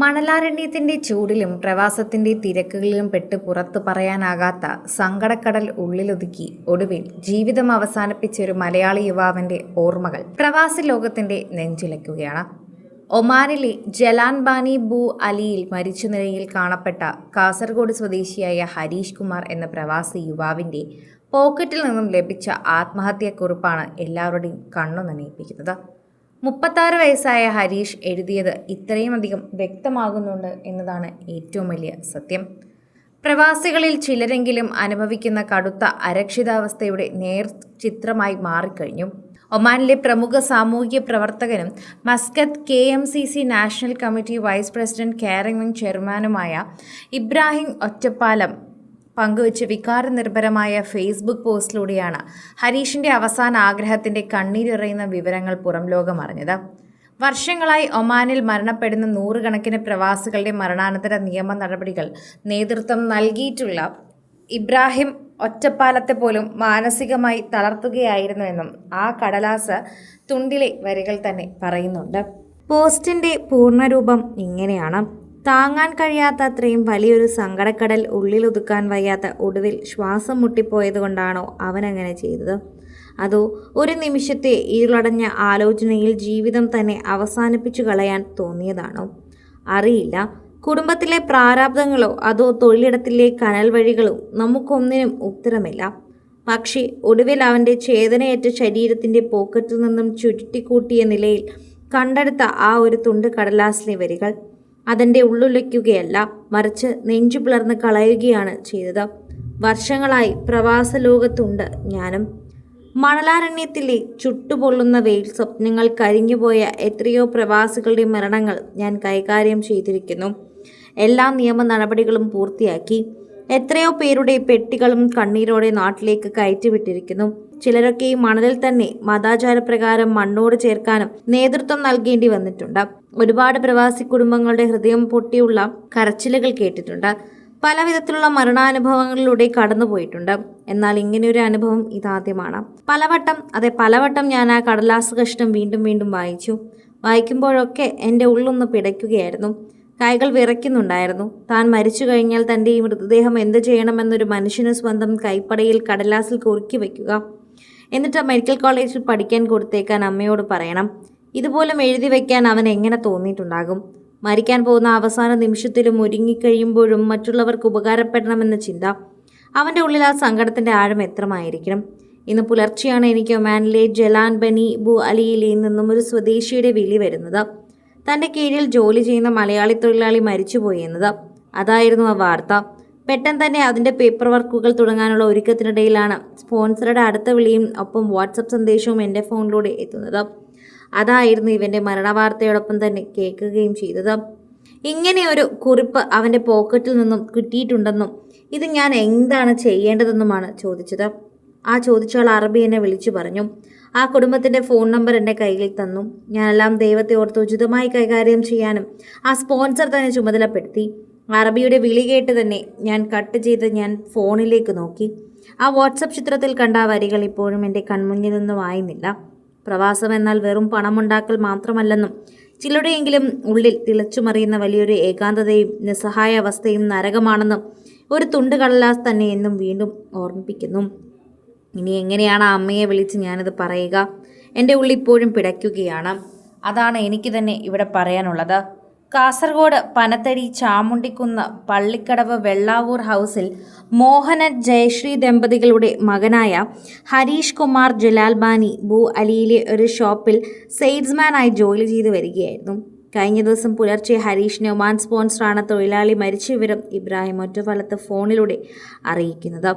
മണലാരണ്യത്തിന്റെ ചൂടിലും പ്രവാസത്തിന്റെ തിരക്കുകളിലും പെട്ട് പുറത്തു പറയാനാകാത്ത സങ്കടക്കടൽ ഉള്ളിലൊതുക്കി ഒടുവിൽ ജീവിതം അവസാനിപ്പിച്ച ഒരു മലയാളി യുവാവിന്റെ ഓർമ്മകൾ പ്രവാസി ലോകത്തിന്റെ നെഞ്ചിലയ്ക്കുകയാണ്. ഒമാനിലെ ജലാൻ ബാനി ബു അലിയിൽ മരിച്ച നിലയിൽ കാണപ്പെട്ട കാസർഗോഡ് സ്വദേശിയായ ഹരീഷ് കുമാർ എന്ന പ്രവാസി യുവാവിന്റെ പോക്കറ്റിൽ നിന്നും ലഭിച്ച ആത്മഹത്യാക്കുറിപ്പാണ് എല്ലാവരുടെയും കണ്ണു നനയിപ്പിക്കുന്നത്. 36 വയസ്സായ ഹരീഷ് എഴുതിയത് ഇത്രയുമധികം വ്യക്തമാകുന്നുണ്ട് എന്നതാണ് ഏറ്റവും വലിയ സത്യം. പ്രവാസികളിൽ ചിലരെങ്കിലും അനുഭവിക്കുന്ന കടുത്ത അരക്ഷിതാവസ്ഥയുടെ ചിത്രമായി മാറിക്കഴിഞ്ഞു. ഒമാനിലെ പ്രമുഖ സാമൂഹിക പ്രവർത്തകനും Muscat KMCC national committee vice president caring wing ചെയർമാനുമായ ഇബ്രാഹിം ഒറ്റപ്പാലം പങ്കുവച്ച് വികാരനിർഭരമായ ഫേസ്ബുക്ക് പോസ്റ്റിലൂടെയാണ് ഹരീഷിന്റെ അവസാന ആഗ്രഹത്തിന്റെ കണ്ണീരിറയുന്ന വിവരങ്ങൾ പുറം ലോകം അറിഞ്ഞത്. വർഷങ്ങളായി ഒമാനിൽ മരണപ്പെടുന്ന നൂറുകണക്കിന് പ്രവാസികളുടെ മരണാനന്തര നിയമ നടപടികൾ നേതൃത്വം നൽകിയിട്ടുള്ള ഇബ്രാഹിം ഒറ്റപ്പാലത്തെ പോലും മാനസികമായി തളർത്തുകയായിരുന്നുവെന്നും ആ കടലാസ് തുണ്ടിലെ വരികൾ തന്നെ പറയുന്നുണ്ട്. പോസ്റ്റിന്റെ പൂർണ്ണരൂപം ഇങ്ങനെയാണ്: താങ്ങാൻ കഴിയാത്ത അത്രയും വലിയൊരു സങ്കടക്കടൽ ഉള്ളിലൊതുക്കാൻ വയ്യാത്ത ഒടുവിൽ ശ്വാസം മുട്ടിപ്പോയതുകൊണ്ടാണോ അവനങ്ങനെ ചെയ്തത്? അതോ ഒരു നിമിഷത്തെ ഇരുളടഞ്ഞ ആലോചനയിൽ ജീവിതം തന്നെ അവസാനിപ്പിച്ചു കളയാൻ തോന്നിയതാണോ? അറിയില്ല. കുടുംബത്തിലെ പ്രാരാബ്ദങ്ങളോ അതോ തൊഴിലിടത്തിലെ കനൽ വഴികളോ നമുക്കൊന്നിനും ഉത്തരമില്ല. പക്ഷേ ഒടുവിൽ അവൻ്റെ ചേതനയേറ്റ ശരീരത്തിൻ്റെ പോക്കറ്റിൽ നിന്നും ചുരുട്ടിക്കൂട്ടിയ നിലയിൽ കണ്ടെടുത്ത ആ ഒരു തുണ്ട് കടലാസിലെ വരികൾ അതെൻ്റെ ഉള്ളുലയ്ക്കുകയല്ല, മറിച്ച് നെഞ്ചു പിളർന്ന് കളയുകയാണ് ചെയ്തത്. വർഷങ്ങളായി പ്രവാസ ലോകത്തുണ്ട് ഞാനും. മണലാരണ്യത്തിലെ ചുട്ടുപൊള്ളുന്ന വെയിൽ സ്വപ്നങ്ങൾ കരിഞ്ഞുപോയ എത്രയോ പ്രവാസികളുടെ മരണങ്ങൾ ഞാൻ കൈകാര്യം ചെയ്തിരിക്കുന്നു. എല്ലാ നിയമ നടപടികളും പൂർത്തിയാക്കി. എത്രയോ പേരുടെ പെട്ടികളും കണ്ണീരോടെ നാട്ടിലേക്ക് കയറ്റിവിട്ടിരിക്കുന്നു. ചിലരൊക്കെ ഈ മണലിൽ തന്നെ മതാചാരപ്രകാരം മണ്ണോട് ചേർക്കാനും നേതൃത്വം നൽകേണ്ടി വന്നിട്ടുണ്ട്. ഒരുപാട് പ്രവാസി കുടുംബങ്ങളുടെ ഹൃദയം പൊട്ടിയുള്ള കരച്ചിലുകൾ കേട്ടിട്ടുണ്ട്. പല വിധത്തിലുള്ള മരണാനുഭവങ്ങളിലൂടെ കടന്നുപോയിട്ടുണ്ട്. എന്നാൽ ഇങ്ങനെയൊരു അനുഭവം ഇതാദ്യമാണ്. പലവട്ടം ഞാൻ ആ കടലാസ് കഷ്ണം വീണ്ടും വീണ്ടും വായിച്ചു. വായിക്കുമ്പോഴൊക്കെ എൻ്റെ ഉള്ളൊന്ന് പിടയ്ക്കുകയായിരുന്നു. കൈകൾ വിറയ്ക്കുന്നുണ്ടായിരുന്നു. താൻ മരിച്ചു കഴിഞ്ഞാൽ തൻ്റെ ഈ മൃതദേഹം എന്ത് ചെയ്യണമെന്നൊരു മനുഷ്യന് സ്വന്തം കൈപ്പടയിൽ കടലാസിൽ കുറുക്കി വയ്ക്കുക, എന്നിട്ട് മെഡിക്കൽ കോളേജിൽ പഠിക്കാൻ കൊടുത്തേക്കാൻ അമ്മയോട് പറയണം. ഇതുപോലും എഴുതി വയ്ക്കാൻ അവൻ എങ്ങനെ തോന്നിയിട്ടുണ്ടാകും? മരിക്കാൻ പോകുന്ന അവസാന നിമിഷത്തിലും ഒരുങ്ങിക്കഴിയുമ്പോഴും മറ്റുള്ളവർക്ക് ഉപകാരപ്പെടണമെന്ന ചിന്ത. അവൻ്റെ ഉള്ളിൽ ആ സങ്കടത്തിൻ്റെ ആഴം എത്രമായിരിക്കണം. ഇന്ന് പുലർച്ചെയാണ് എനിക്ക് ഒമാനിലെ ജലാൻ ബനി ബു അലിയിൽ നിന്നും ഒരു സ്വദേശിയുടെ വിളി വരുന്നത്. തൻ്റെ കീഴിൽ ജോലി ചെയ്യുന്ന മലയാളി തൊഴിലാളി മരിച്ചുപോയി എന്നത്. അതായിരുന്നു ആ വാർത്ത. പെട്ടെന്ന് തന്നെ അതിൻ്റെ പേപ്പർ വർക്കുകൾ തുടങ്ങാനുള്ള ഒരുക്കത്തിനിടയിലാണ് സ്പോൺസറുടെ അടുത്ത വിളിയും ഒപ്പം വാട്സപ്പ് സന്ദേശവും എൻ്റെ ഫോണിലൂടെ എത്തുന്നത്. അതായിരുന്നു ഇവൻ്റെ മരണവാർത്തയോടൊപ്പം തന്നെ കേൾക്കുകയും ചെയ്തത്. ഇങ്ങനെയൊരു കുറിപ്പ് അവൻ്റെ പോക്കറ്റിൽ നിന്നും കിട്ടിയിട്ടുണ്ടെന്നും ഇത് ഞാൻ എന്താണ് ചെയ്യേണ്ടതെന്നുമാണ് ചോദിച്ചത്. ആ ചോദിച്ചാൽ അറബി എന്നെ വിളിച്ചു പറഞ്ഞു. ആ കുടുംബത്തിൻ്റെ ഫോൺ നമ്പർ എൻ്റെ കയ്യിൽ തന്നു. ഞാനെല്ലാം ദൈവത്തെ ഓർത്ത് ഉചിതമായി കൈകാര്യം ചെയ്യാനും ആ സ്പോൺസർ തന്നെ ചുമതലപ്പെടുത്തി. അറബിയുടെ വിളി കേട്ട് തന്നെ ഞാൻ കട്ട് ചെയ്ത് ഞാൻ ഫോണിലേക്ക് നോക്കി. ആ വാട്സപ്പ് ചിത്രത്തിൽ കണ്ട വരികൾ ഇപ്പോഴും എൻ്റെ കൺമുന്നിൽ നിന്ന് വായുന്നില്ല. പ്രവാസം എന്നാൽ വെറും പണമുണ്ടാക്കൽ മാത്രമല്ലെന്നും ചിലരുടെയെങ്കിലും ഉള്ളിൽ തിളച്ചുമറിയുന്ന വലിയൊരു ഏകാന്തതയും നിസ്സഹായ അവസ്ഥയും നരകമാണെന്നും ഒരു തുണ്ട് കടലാസ് തന്നെ എന്നും വീണ്ടും ഓർമ്മിപ്പിക്കുന്നു. ഇനി എങ്ങനെയാണ് ആ അമ്മയെ വിളിച്ച് ഞാനത് പറയുക? എൻ്റെ ഉള്ളിൽ ഇപ്പോഴും പിടയ്ക്കുകയാണ്. അതാണ് എനിക്ക് തന്നെ ഇവിടെ പറയാനുള്ളത്. കാസർഗോഡ് പനത്തടി ചാമുണ്ടിക്കുന്ന് പള്ളിക്കടവ് വെള്ളാവൂർ ഹൗസിൽ മോഹനൻ ജയശ്രീ ദമ്പതികളുടെ മകനായ ഹരീഷ് കുമാർ ജലാൽബാനി ബു അലിയിലെ ഒരു ഷോപ്പിൽ സെയിൽസ്മാനായി ജോലി ചെയ്തു വരികയായിരുന്നു. കഴിഞ്ഞ ദിവസം പുലർച്ചെ ഹരീഷിനെ ഒമാൻ സ്പോൺസറാണ് തൊഴിലാളി മരിച്ച വിവരം ഇബ്രാഹിം ഒറ്റപ്പാലത്ത് ഫോണിലൂടെ അറിയിക്കുന്നത്.